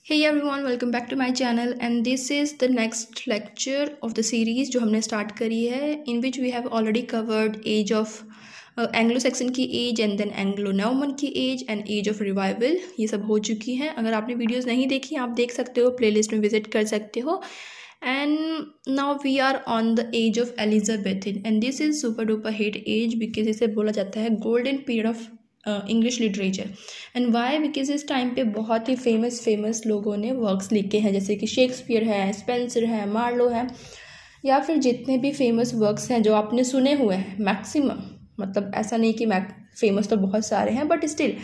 Hey everyone, welcome back to my channel and this is the next lecture of the series जो हमने start करी है in which we have already covered age of Anglo-Saxon की age and then Anglo-Norman की age and age of revival। ये सब हो चुकी हैं। अगर आपने वीडियोस नहीं देखी आप देख सकते हो, प्लेलिस्ट में विजिट कर सकते हो। And now we are on the age of Elizabethan and this is super duper hit age because इसे बोला जाता है golden period of English literature. And why because इस टाइम पे बहुत ही फेमस लोगों ने वर्क्स लिखे हैं, जैसे कि शेक्सपियर है, स्पेंसर है, मार्लो है, या फिर जितने भी फेमस वर्क्स हैं जो आपने सुने हुए हैं मैक्सिमम, मतलब ऐसा नहीं कि फेमस तो बहुत सारे हैं बट स्टिल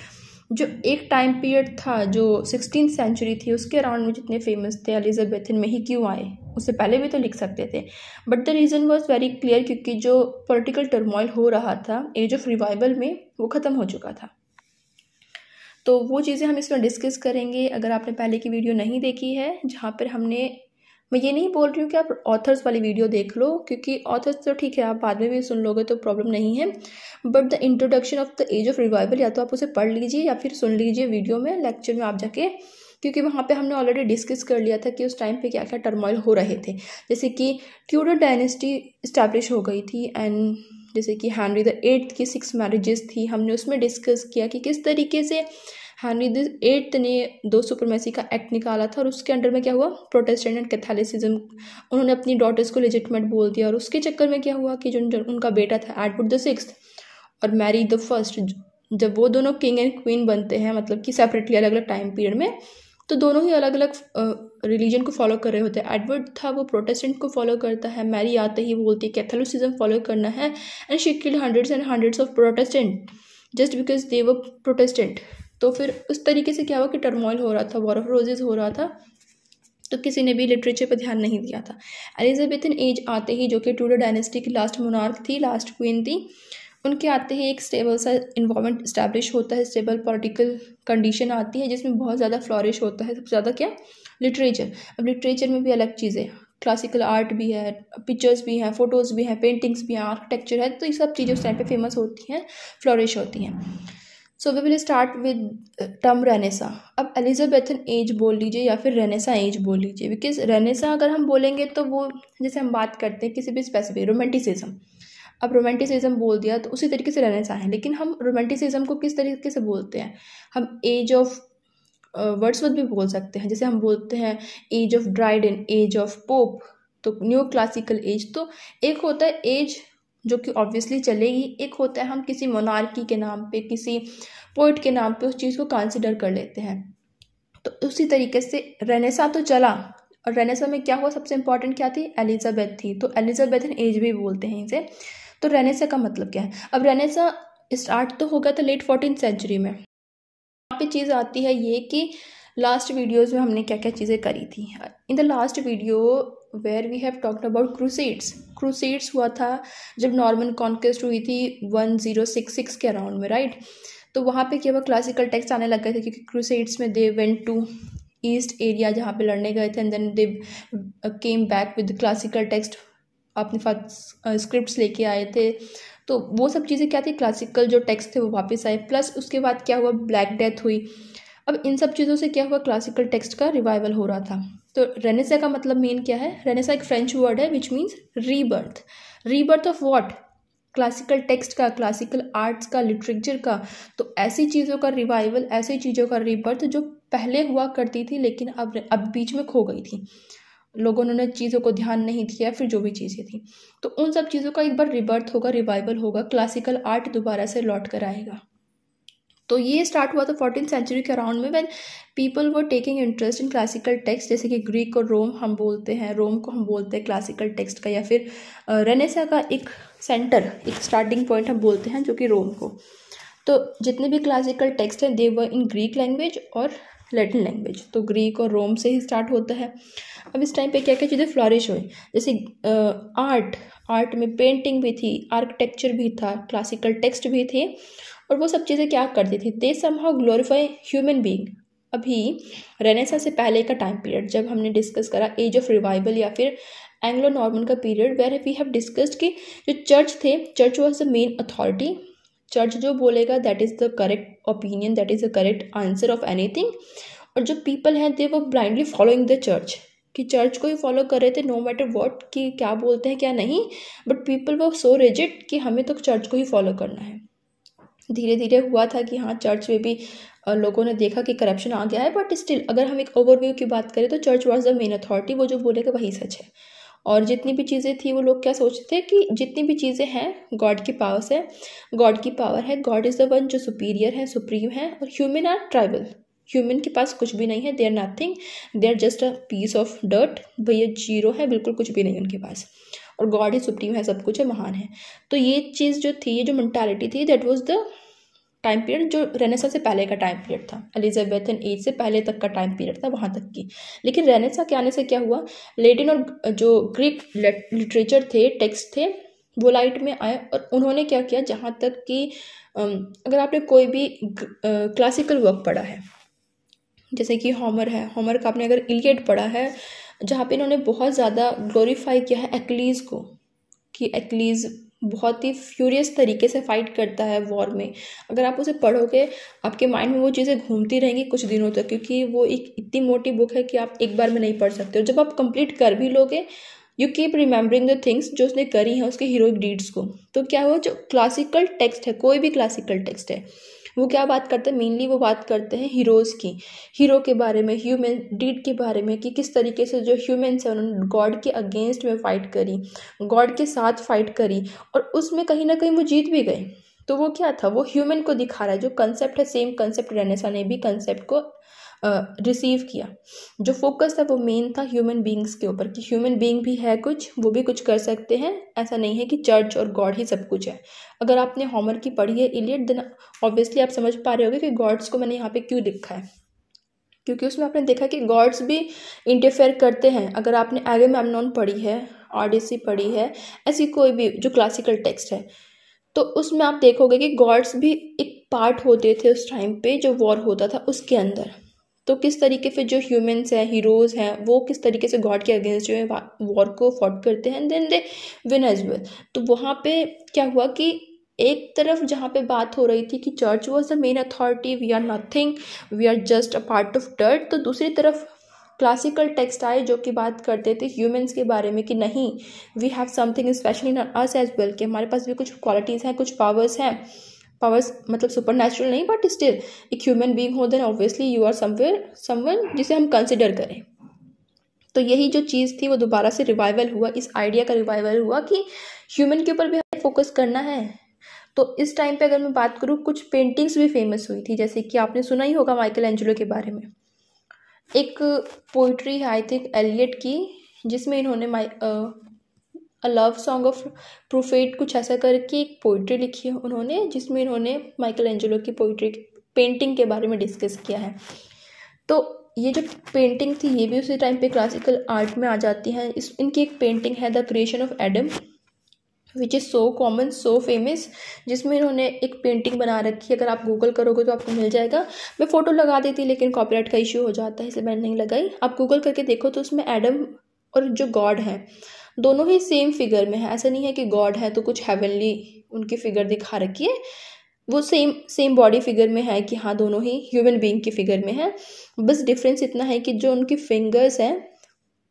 जो एक टाइम पीरियड था जो 16th सेंचुरी थी उसके अराउंड में जितने फेमस थे एलिजाबेथन में ही क्यों आए, उससे पहले भी तो लिख सकते थे। But the reason was very clear, क्योंकि जो पॉलिटिकल टर्मोइल हो रहा था एज ऑफ रिवाइवल में वो ख़त्म हो चुका था। तो वो चीज़ें हम इसमें डिस्कस करेंगे। अगर आपने पहले की वीडियो नहीं देखी है जहाँ पर मैं ये नहीं बोल रही हूँ कि आप ऑथर्स वाली वीडियो देख लो, क्योंकि ऑथर्स तो ठीक है आप बाद में भी सुन लोगे तो प्रॉब्लम नहीं है, but the introduction of the age of revival या तो आप उसे पढ़ लीजिए या फिर सुन लीजिए वीडियो में, लेक्चर में आप जाके, क्योंकि वहाँ पे हमने ऑलरेडी डिस्कस कर लिया था कि उस टाइम पे क्या क्या टर्मोइल हो रहे थे। जैसे कि ट्यूडर डायनेस्टी इस्टेब्लिश हो गई थी एंड जैसे कि हेनरी द 8th की 6 मैरिजेस थी, हमने उसमें डिस्कस किया कि किस तरीके से हेनरी द 8th ने 2 सुपरमेसी का एक्ट निकाला था और उसके अंडर में क्या हुआ, प्रोटेस्टेंट एंड कैथोलिसिज्म, उन्होंने अपनी डॉटर्स को लेजिटिमेट बोल दिया और उसके चक्कर में क्या हुआ कि जो उनका बेटा था एडवर्ड द 6th और मैरी द 1st, जब वो दोनों किंग एंड क्वीन बनते हैं, मतलब कि सेपरेटली अलग अलग टाइम पीरियड में, तो दोनों ही अलग अलग रिलीजन को फॉलो कर रहे होते हैं। एडवर्ड था वो प्रोटेस्टेंट को फॉलो करता है, मैरी आते ही बोलती है कैथोलिसिज्म फॉलो करना है, and she killed hundreds and hundreds of Protestant just because they were Protestant. तो फिर उस तरीके से क्या हुआ कि टर्मोइल हो रहा था, वॉर ऑफ रोजेस हो रहा था, तो किसी ने भी लिटरेचर पर ध्यान नहीं दिया था। एलिजाबेथन एज आते ही, जो कि ट्यूडर डायनेस्टी की लास्ट मोनार्क थी, लास्ट क्वीन थी, उनके आते ही एक स्टेबल सा इन्वायरमेंट इस्टेब्लिश होता है, स्टेबल पॉलिटिकल कंडीशन आती है जिसमें बहुत ज़्यादा फ्लॉरिश होता है। सबसे ज़्यादा क्या, लिटरेचर। अब लिटरेचर में भी अलग चीज़ें, क्लासिकल आर्ट भी है, पिक्चर्स भी हैं, फोटोज़ भी हैं, पेंटिंग्स भी हैं, आर्किटेक्चर है, तो ये सब चीज़ें उस टाइम पे फेमस होती हैं, फ्लॉरिश होती हैं। So we will start with term renaissance. अब एलिजाबेथन एज बोल लीजिए या फिर रेनेसा एज बोल लीजिए, बिकॉज रेनेसा अगर हम बोलेंगे तो वो जैसे हम बात करते हैं किसी भी स्पेसिफिक रोमांटिसिज्म, अब रोमांटिसिज्म बोल दिया तो उसी तरीके से रेनेसा है, लेकिन हम रोमांटिसिज्म को किस तरीके से बोलते हैं, हम एज ऑफ वर्ड्सवर्थ भी बोल सकते हैं, जैसे हम बोलते हैं age of Dryden, age of Pope, तो न्यू क्लासिकल एज। तो एक होता है एज जो कि ऑब्वियसली चलेगी, एक होता है हम किसी मोनार्की के नाम पे, किसी पोइट के नाम पे उस चीज़ को कंसिडर कर लेते हैं। तो उसी तरीके से रेनेसा तो चला, और रेनेसा में क्या हुआ, सबसे इंपॉर्टेंट क्या थी, एलिजाबेथ थी, तो एलिजाबेथन एज भी बोलते हैं इसे। तो रेनेसा का मतलब क्या है, अब रेनेसा स्टार्ट तो हो गया था लेट 14th सेंचुरी में। यहाँ पे चीज़ आती है ये कि लास्ट वीडियोज़ में हमने क्या क्या चीज़ें करी थी। In the last video where we have talked about crusades हुआ था जब नॉर्मन कॉन्क्वेस्ट हुई थी 1066 के अराउंड में, राइट। तो वहाँ पे क्या हुआ, क्लासिकल टेक्स्ट आने लग गए थे, क्योंकि क्रूसेड्स में they went to east area जहाँ पे लड़ने गए थे, and then they came back with classical text, अपने साथ स्क्रिप्ट्स लेके आए थे। तो वो सब चीज़ें क्या थी, क्लासिकल जो टेक्स्ट थे वो वापस आए, प्लस उसके बाद क्या हुआ, ब्लैक डेथ हुई। अब इन सब चीज़ों से क्या हुआ, क्लासिकल टेक्स्ट का रिवाइवल हो रहा था। तो रेनेसा का मतलब मेन क्या है, रेनेसा एक फ्रेंच वर्ड है which means rebirth. Rebirth of what, classical text का, क्लासिकल आर्ट्स का, लिटरेचर का। तो ऐसी चीज़ों का रिवाइवल, ऐसी चीज़ों का रीबर्थ जो पहले हुआ करती थी लेकिन अब बीच में खो गई थी, लोगों ने चीज़ों को ध्यान नहीं दिया, फिर जो भी चीज़ें थी, तो उन सब चीज़ों का एक बार रिबर्थ होगा, रिवाइवल होगा, क्लासिकल आर्ट दोबारा से लौट कर आएगा। तो ये स्टार्ट हुआ था 14th सेंचुरी के अराउंड में, when people were taking interest in classical text, जैसे कि ग्रीक और रोम हम बोलते हैं, रोम को हम बोलते हैं क्लासिकल टेक्स्ट का, या फिर रेनेसा का एक सेंटर, एक स्टार्टिंग पॉइंट हम बोलते हैं जो कि रोम को। तो जितने भी क्लासिकल टेक्स्ट हैं दे वर इन ग्रीक लैंग्वेज और लैटिन लैंग्वेज, तो ग्रीक और रोम से ही स्टार्ट होता है। अब इस टाइम पे क्या क्या चीज़ें फ्लॉरिश हुई, जैसे आर्ट में पेंटिंग भी थी, आर्किटेक्चर भी था, क्लासिकल टेक्स्ट भी थे, और वो सब चीज़ें क्या करती थी, दे समहाउ ग्लोरीफाई ह्यूमन बीइंग। अभी रेनेसा से पहले का टाइम पीरियड जब हमने डिस्कस करा एज ऑफ रिवाइवल या फिर एंग्लो नॉर्मन का period, where we have discussed कि जो चर्च थे, church was the main authority, church जो बोलेगा that is the correct opinion, that is the correct answer of anything, और जो पीपल हैं दे वो ब्लाइंडली फॉलोइंग द चर्च, कि चर्च को ही फॉलो कर रहे थे नो मैटर व्हाट, कि क्या बोलते हैं क्या नहीं, बट पीपल वो सो रिजिड कि हमें तो चर्च को ही फॉलो करना है। धीरे धीरे हुआ था कि हाँ चर्च में भी लोगों ने देखा कि करप्शन आ गया है, बट स्टिल अगर हम एक ओवरव्यू की बात करें तो church was the main authority, वो जो बोलेगा वही सच है। और जितनी भी चीज़ें थी वो लोग क्या सोचते थे कि जितनी भी चीज़ें हैं गॉड की पावर है, गॉड की पावर है, गॉड इज़ द वन जो सुपीरियर है, सुप्रीम है, और ह्यूमन आर ट्राइबल, ह्यूमन के पास कुछ भी नहीं है, they are nothing, they are just a piece of dirt, भैया जीरो है, बिल्कुल कुछ भी नहीं उनके पास, और गॉड ही सुप्रीम है, सब कुछ है, महान है। तो ये चीज़ जो थी, ये जो मेंटालिटी थी, that was the time period जो रेनेसा से पहले का टाइम पीरियड था, एलिजाबेथन एज से पहले तक का टाइम पीरियड था, वहाँ तक की। लेकिन रेनेसा के आने से क्या हुआ, लेटिन और जो ग्रीक लिटरेचर थे, टेक्स्ट थे, वो लाइट में आए, और उन्होंने क्या किया, जहाँ तक कि अगर आपने कोई भी क्लासिकल वर्क पढ़ा है, जैसे कि होमर है, होमर का आपने अगर इलियड पढ़ा है, जहाँ पे इन्होंने बहुत ज़्यादा ग्लोरीफाई किया है एक्लीज़ को, कि एक्लीज़ बहुत ही फ्यूरियस तरीके से फाइट करता है वॉर में। अगर आप उसे पढ़ोगे आपके माइंड में वो चीज़ें घूमती रहेंगी कुछ दिनों तक, क्योंकि वो एक इतनी मोटी बुक है कि आप एक बार में नहीं पढ़ सकते, और जब आप कंप्लीट कर भी लोगे you keep remembering the things जो उसने करी हैं, उसके हीरोइक डीड्स को। तो क्या हुआ, जो क्लासिकल टेक्स्ट है, कोई भी क्लासिकल टेक्स्ट है, वो क्या बात करते हैं, मेनली वो बात करते हैं हीरोज़ की, हीरो के बारे में, ह्यूमन डीड के बारे में, कि किस तरीके से जो ह्यूमन्स हैं उन्होंने गॉड के अगेंस्ट में फ़ाइट करी, गॉड के साथ फाइट करी, और उसमें कहीं ना कहीं वो जीत भी गए। तो वो क्या था, वो ह्यूमन को दिखा रहा है, जो कंसेप्ट है, सेम कंसेप्ट रेनेसा ने भी कंसेप्ट को रिसीव किया। जो फोकस था वो मेन था ह्यूमन बींग्स के ऊपर, कि ह्यूमन बींग भी है कुछ, वो भी कुछ कर सकते हैं, ऐसा नहीं है कि चर्च और गॉड ही सब कुछ है। अगर आपने होमर की पढ़ी है इलियड, देन ऑब्वियसली आप समझ पा रहे होगे कि गॉड्स को मैंने यहाँ पे क्यों लिखा है, क्योंकि उसमें आपने देखा कि गॉड्स भी इंटरफेयर करते हैं। अगर आपने एगेमेम्नॉन पढ़ी है, ओडिसी पढ़ी है, ऐसी कोई भी जो क्लासिकल टेक्स्ट है, तो उसमें आप देखोगे कि गॉड्स भी एक पार्ट होते थे उस टाइम पे जो वॉर होता था उसके अंदर। तो किस तरीके से जो ह्यूमंस हैं, हीरोज़ हैं, वो किस तरीके से गॉड के अगेंस्ट जो है वॉर को फॉट करते हैं, then they win as well. तो वहाँ पे क्या हुआ कि एक तरफ जहाँ पे बात हो रही थी कि church was the main authority, we are nothing, we are just a part of dirt, तो दूसरी तरफ क्लासिकल टेक्स्ट आए जो कि बात करते थे ह्यूमंस के बारे में, कि नहीं, we have something special in us as well, कि हमारे पास भी कुछ क्वालिटीज़ हैं, कुछ पावर्स हैं, पावर्स मतलब सुपर नेचुरल नहीं, बट स्टिल एक ह्यूमन बीइंग हो, then obviously you are someone जिसे हम कंसिडर करें। तो यही जो चीज़ थी वो दोबारा से रिवाइवल हुआ, इस आइडिया का रिवाइवल हुआ कि ह्यूमन के ऊपर भी हमें फोकस करना है। तो इस टाइम पे अगर मैं बात करूँ, कुछ पेंटिंग्स भी फेमस हुई थी, जैसे कि आपने सुना ही होगा माइकल एंजेलो के बारे में। एक पोइट्री है आई थिंक एलियट की, जिसमें इन्होंने a love song of prophet कुछ ऐसा करके एक पोइट्री लिखी है उन्होंने, जिसमें इन्होंने माइकल एंजेलो की पोइट्री पेंटिंग के बारे में डिस्कस किया है। तो ये जो पेंटिंग थी ये भी उसी टाइम पे क्लासिकल आर्ट में आ जाती हैं। इनकी एक पेंटिंग है the creation of Adam, which is so common, so famous, जिसमें इन्होंने एक पेंटिंग बना रखी है। अगर आप गूगल करोगे तो आपको मिल जाएगा। मैं फ़ोटो लगा देती लेकिन कॉपीराइट का इशू हो जाता है, इसलिए मैंने नहीं लगाई। आप गूगल करके देखो तो उसमें एडम और जो गॉड है दोनों ही सेम फिगर में है। ऐसा नहीं है कि गॉड है तो कुछ हेवनली उनकी फिगर दिखा रखी है, वो सेम बॉडी फिगर में है कि हाँ दोनों ही ह्यूमन बीइंग की फिगर में है। बस डिफरेंस इतना है कि जो उनकी फिंगर्स हैं,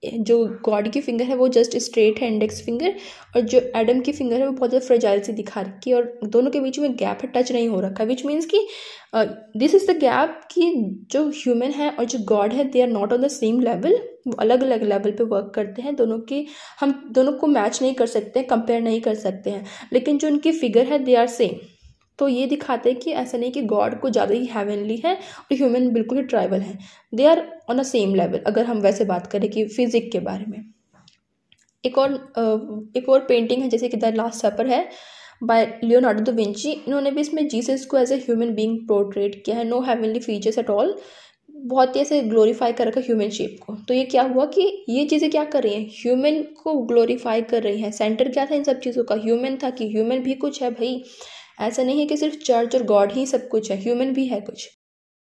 जो गॉड की फिंगर है वो जस्ट स्ट्रेट है, इंडेक्स फिंगर, और जो एडम की फिंगर है वो बहुत ज़्यादा फ्रेजाइल सी दिखा रखी है, और दोनों के बीच में गैप है, टच नहीं हो रखा, विच मीन्स कि दिस इज़ द गैप कि जो ह्यूमन है और जो गॉड है they are not on the same level, वो अलग अलग लेवल पे वर्क करते हैं। दोनों की हम दोनों को मैच नहीं कर सकते, कंपेयर नहीं कर सकते हैं, लेकिन जो उनकी फिगर है दे आर सेम। तो ये दिखाते हैं कि ऐसा नहीं कि गॉड को ज़्यादा ही हेवनली है और ह्यूमन बिल्कुल ही ट्राइबल है, they are on a same level, अगर हम वैसे बात करें कि फिजिक के बारे में। एक और पेंटिंग है जैसे कि द लास्ट सपर है बाय लियोनार्डो दा विंची। इन्होंने भी इसमें जीसस को as a human being portrait किया है, no heavenly features at all, बहुत ही ऐसे ग्लोरीफाई कर रखा ह्यूमन शेप को। तो ये क्या हुआ कि ये चीज़ें क्या कर रही हैं, ह्यूमन को ग्लोरीफाई कर रही हैं। सेंटर क्या था इन सब चीज़ों का, ह्यूमन था, कि ह्यूमन भी कुछ है भाई, ऐसा नहीं है कि सिर्फ चर्च और गॉड ही सब कुछ है, ह्यूमन भी है कुछ।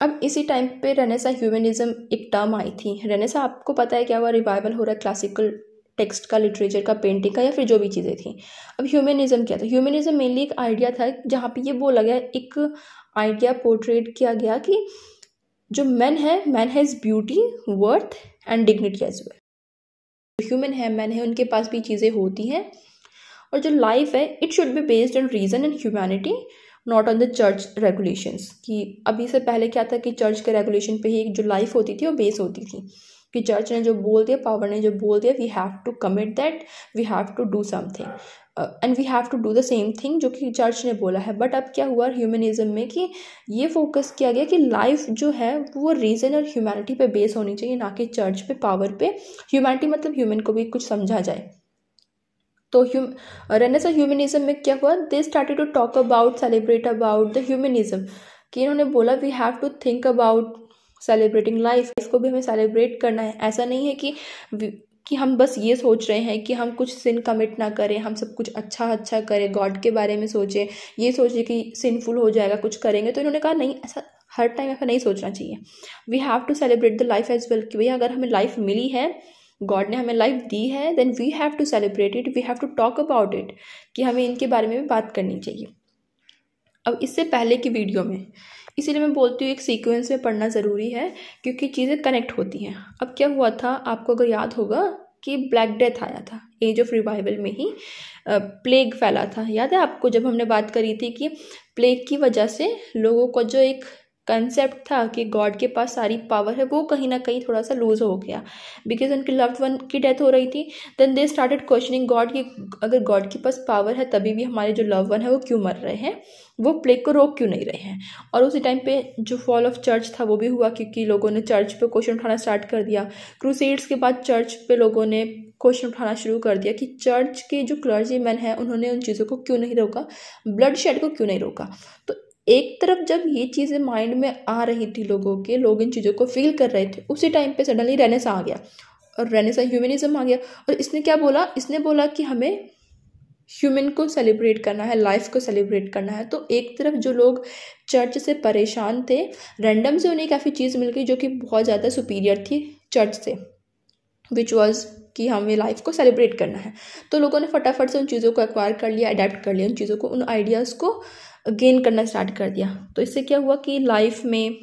अब इसी टाइम पे रेनेसा ह्यूमनिज्म एक टर्म आई थी। रेनेसा आपको पता है क्या हुआ, रिवाइवल हो रहा है क्लासिकल टेक्स्ट का, लिटरेचर का, पेंटिंग का, या फिर जो भी चीज़ें थी। अब ह्यूमनिज्म क्या था, ह्यूमनिज्म मेनली एक आइडिया था जहाँ पे ये बोला गया, एक आइडिया पोर्ट्रेट किया गया कि जो man has beauty, worth and dignity as well. Human है, मैन है, उनके पास भी चीज़ें होती हैं। और जो लाइफ है it should be based on reason and humanity, not on the church regulations. कि अभी से पहले क्या था कि चर्च के रेगुलेशन पे ही जो लाइफ होती थी वो बेस होती थी, कि चर्च ने जो बोल दिया, पावर ने जो बोल दिया, we have to commit that, we have to do something and we have to do the same thing जो कि चर्च ने बोला है। बट अब क्या हुआ ह्यूमनिज्म में कि ये फोकस किया गया कि लाइफ जो है वो रीजन और ह्यूमैनिटी पे बेस होनी चाहिए, ना कि चर्च पे, पावर पे। ह्यूमैनिटी मतलब ह्यूमन को भी कुछ समझा जाए। तो रेनेसां ह्यूमनिज्म में क्या हुआ, they started to talk about, celebrate about the humanism, कि इन्होंने बोला we have to think about celebrating life को भी हमें सेलिब्रेट करना है। ऐसा नहीं है कि हम बस ये सोच रहे हैं कि हम कुछ सिन कमिट ना करें, हम सब कुछ अच्छा करें, गॉड के बारे में सोचें, ये सोचे कि सिनफुल हो जाएगा कुछ करेंगे। तो इन्होंने कहा नहीं, ऐसा हर टाइम ऐसा नहीं सोचना चाहिए। We have to celebrate the life as well, कि भैया अगर हमें लाइफ मिली है, गॉड ने हमें लाइफ दी है, then we have to celebrate it, we have to talk about it, कि हमें इनके बारे में भी बात करनी चाहिए। अब इससे पहले की वीडियो में, इसीलिए मैं बोलती हूँ एक सीक्वेंस में पढ़ना ज़रूरी है, क्योंकि चीज़ें कनेक्ट होती हैं। अब क्या हुआ था, आपको अगर याद होगा कि ब्लैक डेथ आया था, एज ऑफ रिवाइवल में ही प्लेग फैला था। याद है आपको जब हमने बात करी थी कि प्लेग की वजह से लोगों को जो एक कंसेप्ट था कि गॉड के पास सारी पावर है, वो कहीं ना कहीं थोड़ा सा लूज हो गया, बिकॉज उनके लव्ड वन की डेथ हो रही थी। Then they started questioning God कि अगर गॉड के पास पावर है तभी भी हमारे जो लव वन है वो क्यों मर रहे हैं, वो प्लेग को रोक क्यों नहीं रहे हैं। और उसी टाइम पे जो फॉल ऑफ चर्च था वो भी हुआ, क्योंकि लोगों ने चर्च पे क्वेश्चन उठाना स्टार्ट कर दिया। क्रूसेड्स के बाद चर्च पे लोगों ने क्वेश्चन उठाना शुरू कर दिया कि चर्च के जो क्लर्जी मैन हैं उन्होंने उन चीज़ों को क्यों नहीं रोका, ब्लड शेड को क्यों नहीं रोका। तो एक तरफ जब ये चीज़ें माइंड में आ रही थी लोगों के, लोग इन चीज़ों को फील कर रहे थे, उसी टाइम पे सडनली रेनेसां आ गया और रेनेसां ह्यूमनिज्म आ गया। और इसने क्या बोला, इसने बोला कि हमें ह्यूमन को सेलिब्रेट करना है, लाइफ को सेलिब्रेट करना है। तो एक तरफ जो लोग चर्च से परेशान थे, रैंडम से उन्हें काफ़ी चीज़ मिल गई जो कि बहुत ज़्यादा सुपीरियर थी चर्च से, विच वॉज कि हमें लाइफ को सेलिब्रेट करना है। तो लोगों ने फटाफट से उन चीज़ों को एक्वायर कर लिया, अडेप्ट कर लिया, उन चीज़ों को, उन आइडियाज़ को गेन करना स्टार्ट कर दिया। तो इससे क्या हुआ कि लाइफ में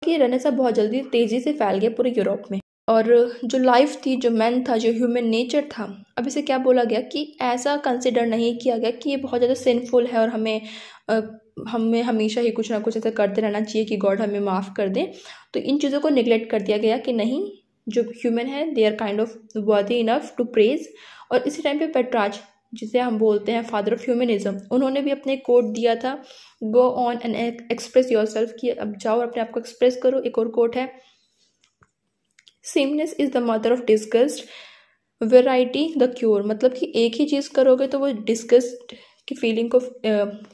कि रेनेसां बहुत जल्दी तेज़ी से फैल गया पूरे यूरोप में। और जो लाइफ थी, जो मैन था, जो ह्यूमन नेचर था, अब इसे क्या बोला गया कि ऐसा कंसिडर नहीं किया गया कि ये बहुत ज़्यादा सिंफुल है और हमें हमेशा ही कुछ ना कुछ ऐसा करते रहना चाहिए कि गॉड हमें माफ़ कर दे। तो इन चीज़ों को निगलेक्ट कर दिया गया कि नहीं, जो ह्यूमन है they are kind of worthy enough to praise. और इसी टाइम पे पेट्रार्च, जिसे हम बोलते हैं फादर ऑफ ह्यूमनिज्म, उन्होंने भी अपने कोट दिया था, go on and express your self, कि अब जाओ अपने आप को एक्सप्रेस करो। एक और कोट है, sameness is the mother of disgust, variety the cure, मतलब कि एक ही चीज़ करोगे तो वो डिस्गस्ट की फीलिंग को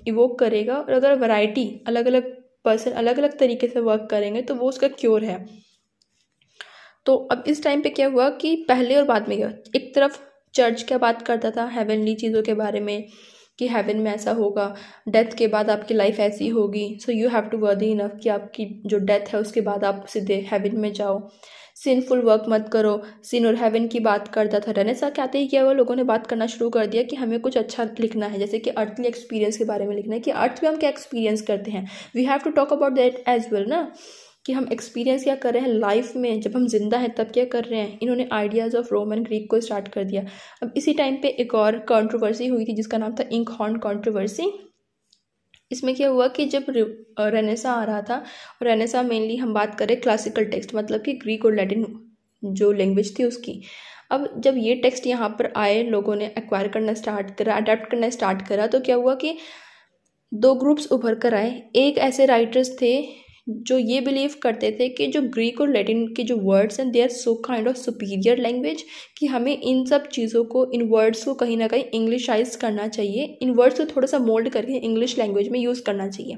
इवोक करेगा, और अगर वैरायटी, अलग अलग पर्सन अलग अलग तरीके से वर्क करेंगे तो वो उसका क्योर है। तो अब इस टाइम पे क्या हुआ कि पहले और बाद में क्या, एक तरफ चर्च क्या बात करता था हेवनली चीज़ों के बारे में, कि हेवन में ऐसा होगा, डेथ के बाद आपकी लाइफ ऐसी होगी, so you have to worthy enough कि आपकी जो डेथ है उसके बाद आप सीधे हेवन में जाओ, सिनफुल वर्क मत करो। सिन और हेवन की बात करता था। रेनेसां के आते ही क्या हुआ, लोगों ने बात करना शुरू कर दिया कि हमें कुछ अच्छा लिखना है, जैसे कि अर्थली एक्सपीरियंस के बारे में लिखना है, कि अर्थ में हम क्या एक्सपीरियंस करते हैं, we have to talk about that as well ना, कि हम एक्सपीरियंस क्या कर रहे हैं लाइफ में, जब हम जिंदा हैं तब क्या कर रहे हैं। इन्होंने आइडियाज़ ऑफ रोमन ग्रीक को स्टार्ट कर दिया। अब इसी टाइम पे एक और कंट्रोवर्सी हुई थी जिसका नाम था इंक हॉर्न कंट्रोवर्सी। इसमें क्या हुआ कि जब रेनेसां आ रहा था, और रेनेसां मेनली हम बात करें क्लासिकल टेक्स्ट, मतलब कि ग्रीक और लैटिन जो लैंग्वेज थी उसकी। अब जब ये टेक्स्ट यहाँ पर आए, लोगों ने एक्वायर करना स्टार्ट करा, अडेप्ट करना स्टार्ट करा, तो क्या हुआ कि दो ग्रुप्स उभर कर आए। एक ऐसे राइटर्स थे जो ये बिलीव करते थे कि जो ग्रीक और लैटिन के जो वर्ड्स हैं, they are so kind of superior language, कि हमें इन सब चीज़ों को, इन वर्ड्स को कहीं ना कहीं इंग्लिशाइज करना चाहिए, इन वर्ड्स को थोड़ा सा मोल्ड करके इंग्लिश लैंग्वेज में यूज़ करना चाहिए।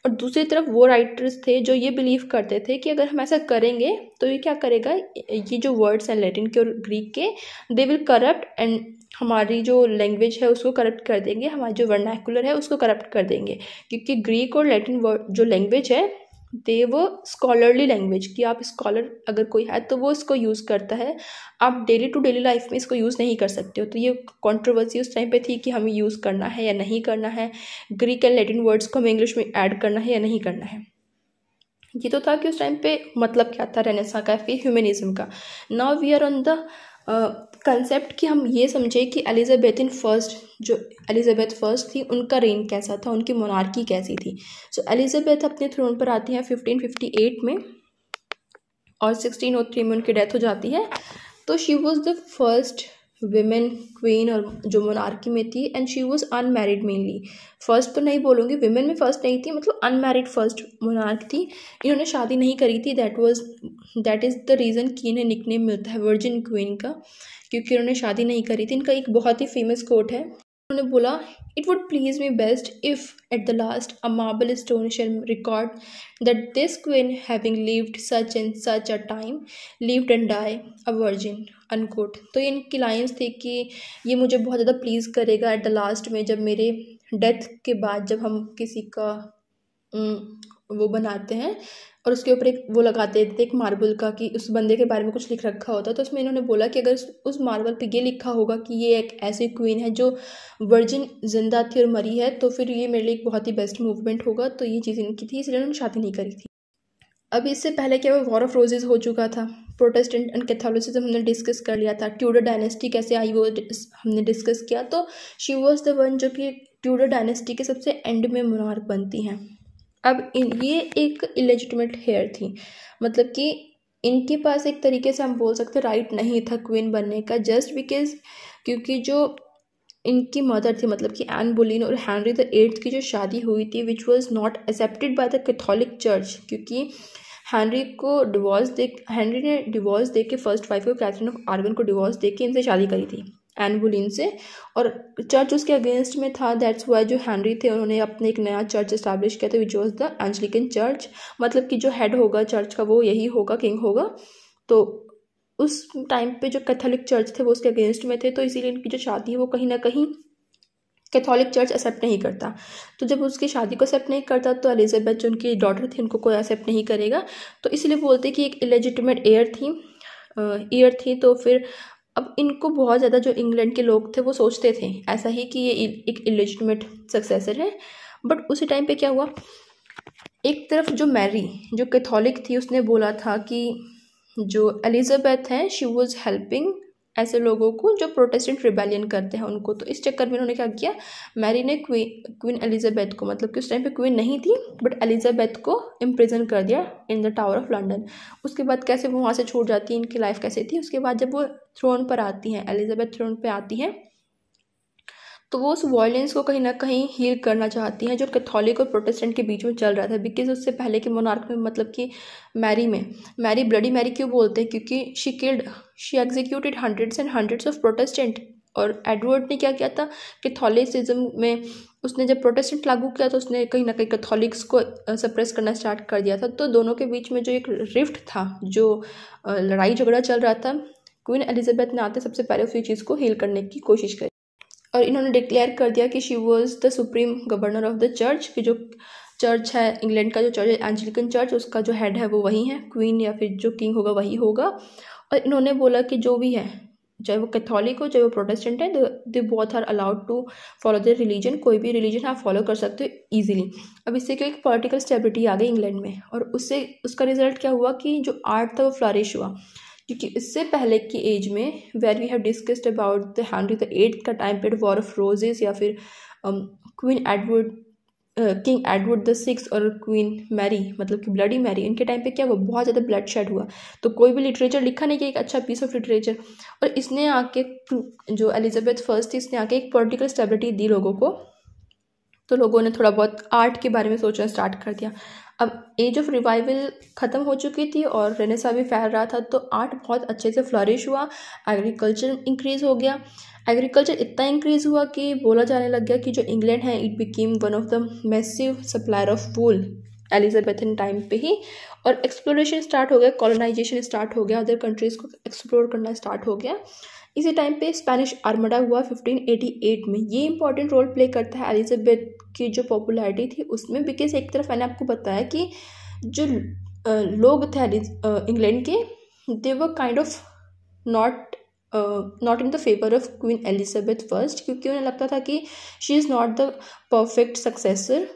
और दूसरी तरफ वो राइटर्स थे जो ये बिलीव करते थे कि अगर हम ऐसा करेंगे तो ये क्या करेगा, ये जो वर्ड्स हैं लैटिन के और ग्रीक के, दे विल करप्ट एंड हमारी जो लैंग्वेज है उसको करप्ट कर देंगे, हमारी जो वर्नाकुलर है उसको करप्ट कर देंगे। क्योंकि ग्रीक और लैटिन जो लैंग्वेज है, दे वो स्कॉलरली लैंग्वेज, कि आप स्कॉलर अगर कोई है तो वो इसको यूज़ करता है, आप डेली टू डेली लाइफ में इसको यूज़ नहीं कर सकते हो। तो ये कंट्रोवर्सी उस टाइम पे थी कि हमें यूज़ करना है या नहीं करना है, ग्रीक एंड लैटिन वर्ड्स को हमें इंग्लिश में ऐड करना है या नहीं करना है। ये तो था कि उस टाइम पे मतलब क्या था रेनेसां का, फिर ह्यूमनिज्म का। Now we are on the concept कि हम ये समझे कि एलिजाबेथन फर्स्ट, जो एलिजाबेथ फर्स्ट थी, उनका रेन कैसा था, उनकी मोनार्की कैसी थी। सो एलिजाबेथ अपने थ्रोन पर आती हैं 1558 में और 1603 में उनकी डेथ हो जाती है। तो she was the first women queen और जो मोनार्की में थी, and she was unmarried mainly. First तो नहीं बोलूँगी, विमेन में फर्स्ट नहीं थी, मतलब अनमैरिड फर्स्ट मोनार्क थी। इन्होंने शादी नहीं करी थी, दैट इज़ द रीज़न कि इन्हें निकनेम मिलता है वर्जिन क्वीन का, क्योंकि उन्होंने शादी नहीं करी थी। इनका एक बहुत ही फेमस कोट है, उन्होंने बोला, it would please me best if at the last a marble stone shall record that this queen having lived such and such a time lived and die a virgin unquote. तो ये इनकी lines थी कि ये मुझे बहुत ज़्यादा please करेगा एट द लास्ट में, जब मेरे डेथ के बाद जब हम किसी का वो बनाते हैं और उसके ऊपर एक वो लगाते थे एक मार्बल का कि उस बंदे के बारे में कुछ लिख रखा होता, तो उसमें इन्होंने बोला कि अगर उस मार्बल पे ये लिखा होगा कि ये एक ऐसी क्वीन है जो वर्जिन जिंदा थी और मरी है, तो फिर ये मेरे लिए एक बहुत ही बेस्ट मूवमेंट होगा। तो ये चीज़ इनकी थी, इसलिए उन्होंने शादी नहीं करी थी। अब इससे पहले क्या वॉर ऑफ रोजेज हो चुका था, प्रोटेस्टेंट एंड कैथोलिसिज्म हमने डिस्कस कर लिया था, ट्यूडर डायनेस्टी कैसे आई वो हमने डिस्कस किया। तो शी वॉज द वन जो कि ट्यूडर डायनेस्टी के सबसे एंड में मोनार्क बनती हैं। अब ये एक इलेजिटिमेट हेयर थी, मतलब कि इनके पास एक तरीके से हम बोल सकते राइट नहीं था क्वीन बनने का, जस्ट बिकॉज क्योंकि जो इनकी मदर थी, मतलब कि एन बोलीन और हेनरी द 8th की जो शादी हुई थी, which was not accepted by the Catholic church, क्योंकि हेनरी ने डिवोर्स दे के फर्स्ट वाइफ को, कैथरीन ऑफ आर्गन को डिवोर्स दे के इनसे शादी करी थी, एन बोलीन से, और चर्च उसके अगेंस्ट में था। दैट्स वाई जो हेनरी थे उन्होंने अपने एक नया चर्च इस्टेब्लिश किया था, विच वॉज द एंजलिकन चर्च, मतलब कि जो हेड होगा चर्च का वो यही होगा, किंग होगा। तो उस टाइम पे जो कैथोलिक चर्च थे वो उसके अगेंस्ट में थे, तो इसीलिए इनकी जो शादी है वो कहीं ना कहीं कैथोलिक चर्च एक्सेप्ट नहीं करता। तो जब उसकी शादी को एक्सेप्ट नहीं करता तो एलिजाबेथ जो उनकी डॉटर थी उनको कोई एक्सेप्ट नहीं करेगा, तो इसलिए बोलते कि एक इलेजिटिमेट ईयर थी। तो फिर अब इनको बहुत ज़्यादा जो इंग्लैंड के लोग थे वो सोचते थे ऐसा ही कि ये एक इलेजिटिमेट सक्सेसर है। बट उसी टाइम पे क्या हुआ, एक तरफ जो मैरी जो कैथोलिक थी उसने बोला था कि जो एलिजाबेथ हैं शी वॉज हेल्पिंग ऐसे लोगों को जो प्रोटेस्टेंट रिबेलियन करते हैं उनको। तो इस चक्कर में उन्होंने क्या किया, मैरी ने क्वीन एलिजाबेथ को, मतलब कि उस टाइम पे क्वीन नहीं थी बट एलिजाबेथ को इम्प्रिजन कर दिया in the tower of London. उसके बाद कैसे वो वहाँ से छूट जाती है, इनकी लाइफ कैसे थी, उसके बाद जब वो थ्रोन पर आती हैं, एलिजाबेथ थ्रोन पर आती हैं, तो वो उस वायलेंस को कहीं ना कहीं हील करना चाहती हैं जो कैथोलिक और प्रोटेस्टेंट के बीच में चल रहा था। बिकॉज उससे पहले के मोनार्क में, मतलब कि मैरी ब्लडी मैरी क्यों बोलते हैं, क्योंकि she executed hundreds and hundreds of Protestant. और एडवर्ड ने क्या किया था, कैथोलिसिज्म में उसने जब प्रोटेस्टेंट लागू किया तो उसने कहीं ना कहीं कैथोलिक्स को सप्रेस करना स्टार्ट कर दिया था। तो दोनों के बीच में जो एक रिफ्ट था, जो लड़ाई झगड़ा चल रहा था, क्वीन एलिजाबेथ ने आते सबसे पहले उसी चीज़ को हील करने की कोशिश करी और इन्होंने डिक्लेयर कर दिया कि she was the supreme governor of the church, कि जो चर्च है इंग्लैंड का, जो चर्च है एंजलिकन चर्च, उसका जो हेड है वो वही है, क्वीन या फिर जो किंग होगा वही होगा। और इन्होंने बोला कि जो भी है, चाहे वो कैथोलिक हो चाहे वो प्रोटेस्टेंट है, they both are allowed to follow their religion, कोई भी रिलीजन आप फॉलो कर सकते हो ईजिली। अब इससे क्या एक पॉलिटिकल स्टेबिलिटी आ गई इंग्लैंड में, और उसका रिजल्ट क्या हुआ कि जो आर्ट था वो फ्लरिश हुआ। क्योंकि इससे पहले की एज में where we have discussed about the Henry the 8th का time period, war of roses, या फिर किंग एडवर्ड द 6th और क्वीन मैरी, मतलब कि ब्लडी मैरी, इनके टाइम पे क्या हुआ, बहुत ज़्यादा ब्लड शेड हुआ। तो कोई भी लिटरेचर लिखा नहीं कि एक अच्छा पीस ऑफ लिटरेचर, और इसने आके जो एलिजाबेथ फर्स्ट थी इसने आके एक पॉलिटिकल स्टेबिलिटी दी लोगों को। तो लोगों ने थोड़ा बहुत आर्ट के बारे में सोचना स्टार्ट कर दिया। अब एज ऑफ रिवाइवल ख़त्म हो चुकी थी और रेनेसा भी फैल रहा था, तो आर्ट बहुत अच्छे से फ्लरिश हुआ, एग्रीकल्चर इंक्रीज़ हो गया। एग्रीकल्चर इतना इंक्रीज़ हुआ कि बोला जाने लग गया कि जो इंग्लैंड है it became one of the massive supplier of wool Elizabethan time पे ही। और एक्सप्लोरेशन स्टार्ट हो गया, कॉलोनाइजेशन स्टार्ट हो गया, अदर कंट्रीज़ को एक्सप्लोर करना स्टार्ट हो गया। इसी टाइम पे स्पेनिश आर्मडा हुआ 1588 में। ये इंपॉर्टेंट रोल प्ले करता है एलिजाबेथ की जो पॉपुलैरिटी थी उसमें, बिकॉज एक तरफ मैंने आपको बताया कि जो लोग थे इंग्लैंड के, they were kind of not in the favour of Queen Elizabeth first, क्योंकि उन्हें लगता था कि she is not the perfect successor,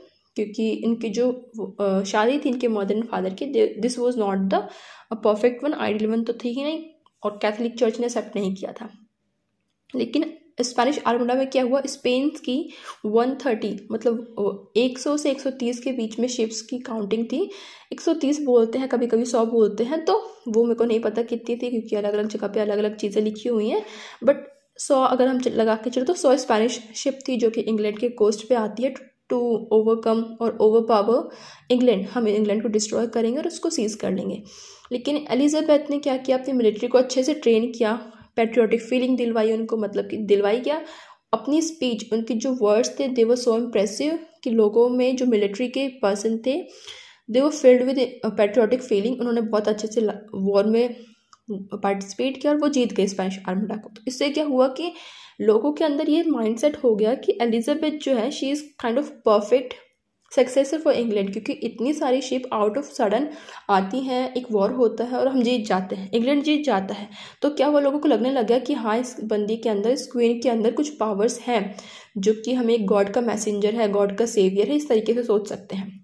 क्योंकि इनकी जो शादी थी इनके मदर एंड फादर की, this was not the perfect one, ideal one तो थी ही नहीं, और कैथोलिक चर्च ने एक्सेप्ट नहीं किया था। लेकिन स्पेनिश आर्मडा में क्या हुआ, स्पेन की 130 मतलब 100 से 130 के बीच में शिप्स की काउंटिंग थी। 130 बोलते हैं, कभी कभी 100 बोलते हैं, तो वो मेरे को नहीं पता कितनी थी क्योंकि अलग अलग जगह पे अलग अलग चीज़ें लिखी हुई हैं, बट 100 अगर हम लगा के चलो तो 100 स्पेनिश शिप थी जो कि इंग्लैंड के कोस्ट पे आती है टू ओवरकम और ओवर पावर इंग्लैंड। हम इंग्लैंड को डिस्ट्रॉय करेंगे और उसको सीज कर लेंगे। लेकिन एलिजाबेथ ने क्या किया, अपनी मिलिट्री को अच्छे से ट्रेन किया, पैट्रियोटिक फीलिंग दिलवाई उनको, मतलब कि दिलवाई क्या, अपनी स्पीच, उनके जो वर्ड्स थे दे वर सो इम्प्रेसिव कि लोगों में जो मिलिट्री के पर्सन थे they were filled with patriotic feeling. उन्होंने बहुत अच्छे से वॉर में पार्टिसिपेट किया और वो जीत गए स्पेनिश आर्मडा को। तो इससे क्या हुआ कि लोगों के अंदर ये माइंडसेट हो गया कि एलिजाबेथ जो है she is kind of perfect successor for England, क्योंकि इतनी सारी शिप आउट ऑफ सडन आती हैं, एक वॉर होता है और हम जीत जाते हैं, इंग्लैंड जीत जाता है। तो क्या वो लोगों को लगने लग गया कि हाँ इस बंदी के अंदर, इस क्वीन के अंदर कुछ पावर्स हैं जो कि हमें एक गॉड का मैसेंजर है, गॉड का सेवियर है, इस तरीके से सोच सकते हैं,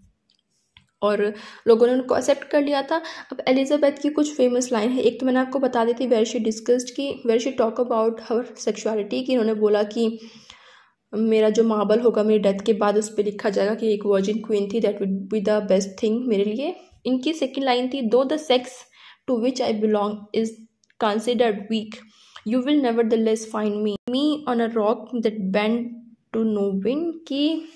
और लोगों ने उनको एक्सेप्ट कर लिया था। अब एलिजाबेथ की कुछ फेमस लाइन है, एक तो मैंने आपको बता दी थी वेयर शी डिस्कस्ड की, where she talk about her sexuality की, इन्होंने बोला कि मेरा जो मार्बल होगा मेरी डेथ के बाद उस पर लिखा जाएगा कि एक वर्जिन क्वीन थी, that would be the best thing मेरे लिए। इनकी सेकंड लाइन थी, though the sex to which I belong is considered weak, you will nevertheless find me on a rock that bend to no wind. की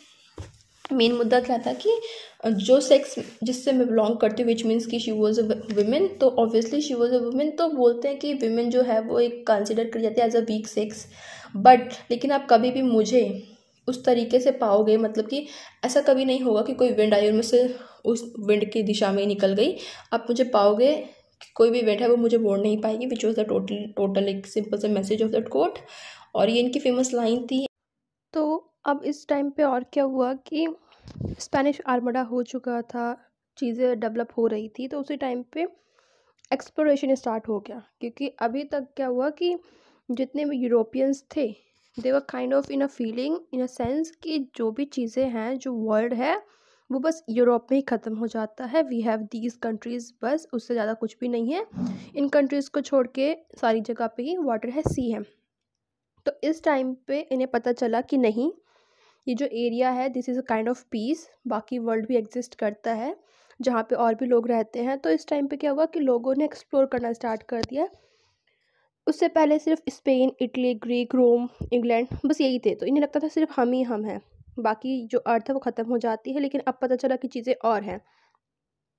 main मुद्दा क्या था कि जो सेक्स जिससे मैं बिलोंग करती हूँ विच मीन्स कि शी वॉज अ वुमेन, तो obviously she was a women, तो बोलते हैं कि वुमेन जो है वो एक कंसिडर कर जाती है as a weak sex, but लेकिन आप कभी भी मुझे उस तरीके से पाओगे, मतलब कि ऐसा कभी नहीं होगा कि कोई विंड आई और मुझसे उस विंड की दिशा में ही निकल गई। आप मुझे पाओगे कि कोई भी विंड है वो मुझे मोड़ नहीं पाएगी, विच वॉज द टोटल एक सिंपल सा मैसेज ऑफ दैट कोट, और ये इनकी फेमस लाइन थी। तो अब इस टाइम पे और क्या हुआ कि स्पेनिश आर्मडा हो चुका था, चीज़ें डेवलप हो रही थी, तो उसी टाइम पे एक्सप्लोरेशन स्टार्ट हो गया, क्योंकि अभी तक क्या हुआ कि जितने भी यूरोपियंस थे they were kind of in a feeling, in a sense कि जो भी चीज़ें हैं, जो वर्ल्ड है वो बस यूरोप में ही ख़त्म हो जाता है, वी हैव दीज कंट्रीज़, बस उससे ज़्यादा कुछ भी नहीं है, इन कंट्रीज़ को छोड़ के सारी जगह पे ही वाटर है, सी है। तो इस टाइम पे इन्हें पता चला कि नहीं, ये जो एरिया है this is a kind of peace, बाकी वर्ल्ड भी एग्जिस्ट करता है जहाँ पे और भी लोग रहते हैं। तो इस टाइम पे क्या हुआ कि लोगों ने एक्सप्लोर करना स्टार्ट कर दिया। उससे पहले सिर्फ स्पेन, इटली, ग्रीक, रोम, इंग्लैंड, बस यही थे, तो इन्हें लगता था सिर्फ हम ही हम हैं, बाकी जो अर्थ है वो ख़त्म हो जाती है। लेकिन अब पता चला कि चीज़ें और हैं,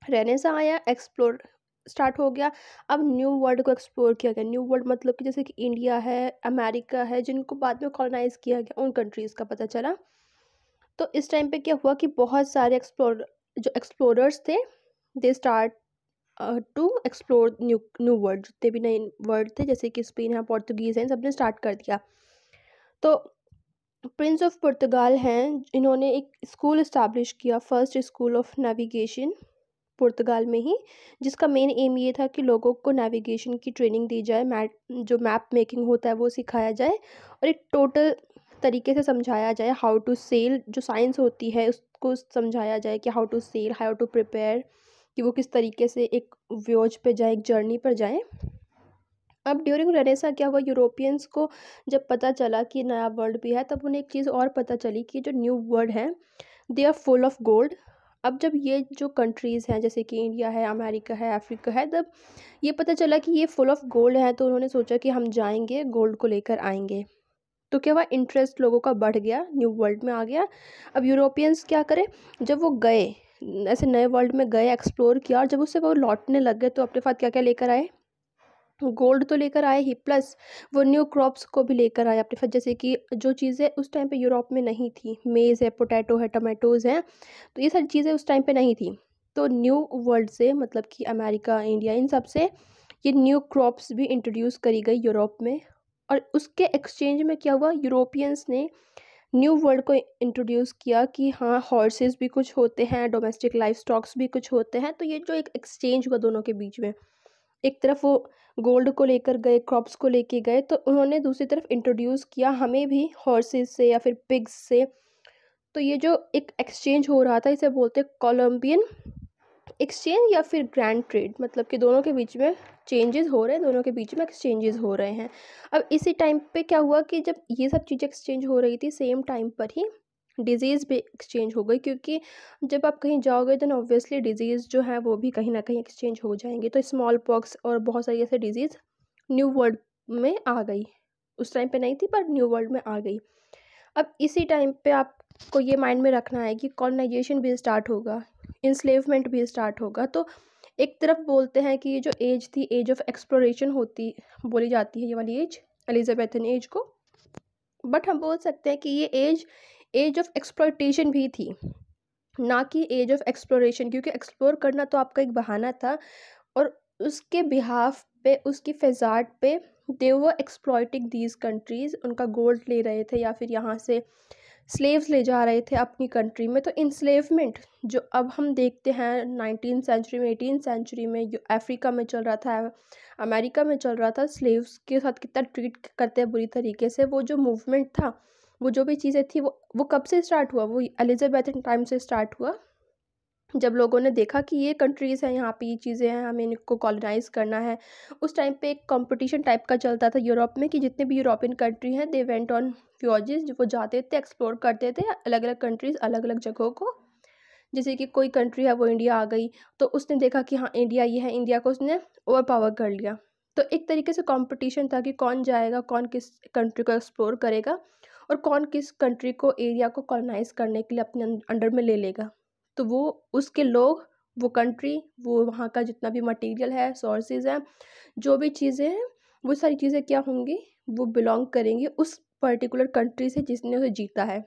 रेनेसा आया, एक्सप्लोर स्टार्ट हो गया। अब न्यू वर्ल्ड को एक्सप्लोर किया गया। न्यू वर्ल्ड मतलब कि जैसे कि इंडिया है, अमेरिका है, जिनको बाद में कॉलोनाइज किया गया, उन कंट्रीज़ का पता चला। तो इस टाइम पे क्या हुआ कि बहुत सारे जो एक्सप्लोरर्स थे they start to explore new world, जितने भी नए वर्ड थे जैसे कि स्पेन है, पोर्तुगीज़ हैं, सबने स्टार्ट कर दिया। तो प्रिंस ऑफ पुर्तगाल हैं, इन्होंने एक स्कूल इस्टेब्लिश किया, फर्स्ट स्कूल ऑफ नेविगेशन पुर्तगाल में ही, जिसका मेन एम ये था कि लोगों को नेविगेशन की ट्रेनिंग दी जाए, जो मैप मेकिंग होता है वो सिखाया जाए, और एक टोटल तरीके से समझाया जाए हाउ टू सेल, जो साइंस होती है उसको समझाया जाए कि how to sail, how to prepare, कि वो किस तरीके से एक व्योज पे जाए, एक जर्नी पर जाए। अब ड्यूरिंग रेनेसा क्या हुआ, यूरोपियंस को जब पता चला कि नया वर्ल्ड भी है, तब उन्हें एक चीज़ और पता चली कि जो न्यू वर्ल्ड है they are full of gold. अब जब ये जो कंट्रीज़ हैं जैसे कि इंडिया है, अमेरिका है, अफ्रीका है, तब ये पता चला कि ये फुल ऑफ गोल्ड है, तो उन्होंने सोचा कि हम जाएंगे, गोल्ड को लेकर आएंगे। तो क्या हुआ, इंटरेस्ट लोगों का बढ़ गया, न्यू वर्ल्ड में आ गया। अब यूरोपियंस क्या करें, जब वो गए ऐसे नए वर्ल्ड में गए, एक्सप्लोर किया, और जब उससे वो लौटने लग गए तो अपने साथ क्या क्या लेकर आए, गोल्ड तो लेकर आए ही, प्लस वो न्यू क्रॉप्स को भी लेकर आए अपने साथ, जैसे कि जो चीज़ें उस टाइम पे यूरोप में नहीं थी, मेज़ है, पोटैटो है, टमाटोज़ हैं, तो ये सारी चीज़ें उस टाइम पे नहीं थी। तो न्यू वर्ल्ड से मतलब कि अमेरिका, इंडिया, इन सब से ये न्यू क्रॉप्स भी इंट्रोड्यूस करी गई यूरोप में, और उसके एक्सचेंज में क्या हुआ, यूरोपियंस ने न्यू वर्ल्ड को इंट्रोड्यूस किया कि हाँ हॉर्सेस भी कुछ होते हैं, डोमेस्टिक लाइफ स्टॉक्स भी कुछ होते हैं। तो ये जो एक एक्सचेंज हुआ दोनों के बीच में, एक तरफ वो गोल्ड को लेकर गए, क्रॉप्स को लेके गए, तो उन्होंने दूसरी तरफ इंट्रोड्यूस किया हमें भी हॉर्सेस से या फिर पिग्स से तो ये जो एक एक्सचेंज हो रहा था इसे बोलते हैं कोलंबियन एक्सचेंज या फिर ग्रैंड ट्रेड, मतलब कि दोनों के बीच में चेंजेस हो रहे हैं, दोनों के बीच में एक्सचेंजेस हो रहे हैं। अब इसी टाइम पे क्या हुआ कि जब ये सब चीज़ें एक्सचेंज हो रही थी सेम टाइम पर ही डिजीज़ भी एक्सचेंज हो गई, क्योंकि जब आप कहीं जाओगे तो ऑब्वियसली डिजीज़ जो है वो भी कहीं ना कहीं एक्सचेंज हो जाएंगे। तो स्मॉल पॉक्स और बहुत सारी ऐसे डिजीज़ न्यू वर्ल्ड में आ गई, उस टाइम पे नहीं थी पर न्यू वर्ल्ड में आ गई। अब इसी टाइम पे आपको ये माइंड में रखना है कि कॉलोनाइजेशन भी स्टार्ट होगा, इंस्लेवमेंट भी स्टार्ट होगा। तो एक तरफ बोलते हैं कि ये जो एज थी एज ऑफ एक्सप्लोरेशन होती बोली जाती है, ये वाली एज एलिजाबेथन एज को, बट हम बोल सकते हैं कि ये एज ऑफ एक्सप्लॉयटेशन भी थी, ना कि एज ऑफ एक्सप्लोरेशन, क्योंकि एक्सप्लोर करना तो आपका एक बहाना था और उसके बिहाफ पे उसकी फ़िज़ात पे दे वर एक्सप्लॉयटिंग दीज कंट्रीज़, उनका गोल्ड ले रहे थे या फिर यहाँ से स्लेव्स ले जा रहे थे अपनी कंट्री में। तो इंस्लेवमेंट जो अब हम देखते हैं 19th सेंचुरी में 18th सेंचुरी में जो अफ्रीका में चल रहा था, अमेरिका में चल रहा था, स्लेव्स के साथ कितना ट्रीट करते हैं बुरी तरीके से, वो जो मूवमेंट था, वो जो भी चीज़ें थी वो कब से स्टार्ट हुआ, वो एलिजाबेथन टाइम से स्टार्ट हुआ, जब लोगों ने देखा कि ये कंट्रीज़ हैं, यहाँ पे ये चीज़ें हैं, हमें इनको कॉलोनाइज़ करना है। उस टाइम पे एक कंपटीशन टाइप का चलता था यूरोप में कि जितने भी यूरोपियन कंट्री हैं दे वेंट ऑन व्योजेस, वो जाते थे एक्सप्लोर करते थे अलग अलग कंट्रीज़ अलग अलग जगहों को। जैसे कि कोई कंट्री है वो इंडिया आ गई तो उसने देखा कि हाँ इंडिया ये है, इंडिया को उसने ओवर पावर कर लिया। तो एक तरीके से कंपटीशन था कि कौन जाएगा, कौन किस कंट्री को एक्सप्लोर करेगा और कौन किस कंट्री को एरिया को कॉलोनाइज़ करने के लिए अपने अंडर में ले लेगा। तो वो उसके लोग, वो कंट्री, वो वहाँ का जितना भी मटेरियल है, सोर्सेज हैं, जो भी चीज़ें हैं, वो सारी चीज़ें क्या होंगी, वो बिलोंग करेंगी उस पर्टिकुलर कंट्री से जिसने उसे जीता है।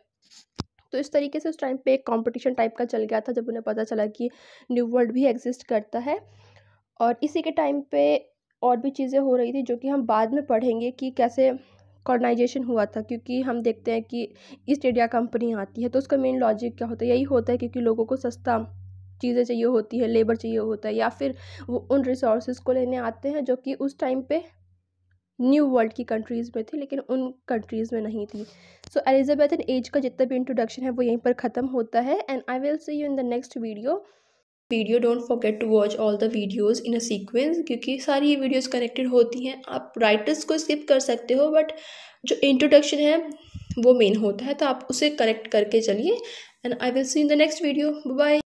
तो इस तरीके से उस टाइम पे एक कंपटीशन टाइप का चल गया था जब उन्हें पता चला कि न्यू वर्ल्ड भी एग्जिस्ट करता है। और इसी के टाइम पे और भी चीज़ें हो रही थी जो कि हम बाद में पढ़ेंगे कि कैसे कॉलोनाइजेशन हुआ था, क्योंकि हम देखते हैं कि ईस्ट इंडिया कंपनी आती है तो उसका मेन लॉजिक क्या होता है, यही होता है क्योंकि लोगों को सस्ता चीज़ें चाहिए होती है, लेबर चाहिए होता है, या फिर वो उन रिसोर्सेज को लेने आते हैं जो कि उस टाइम पे न्यू वर्ल्ड की कंट्रीज़ में थी लेकिन उन कंट्रीज़ में नहीं थी। सो एलिजाबेथन एज का जितना भी इंट्रोडक्शन है वो यहीं पर ख़त्म होता है and I will see you in the next video. Don't forget to watch all the videos in a sequence, क्योंकि सारी ये वीडियोज़ कनेक्टेड होती हैं। आप राइटर्स को स्किप कर सकते हो बट जो इंट्रोडक्शन है वो मेन होता है, तो आप उसे कनेक्ट करके चलिए and I will see in the next video. Bye.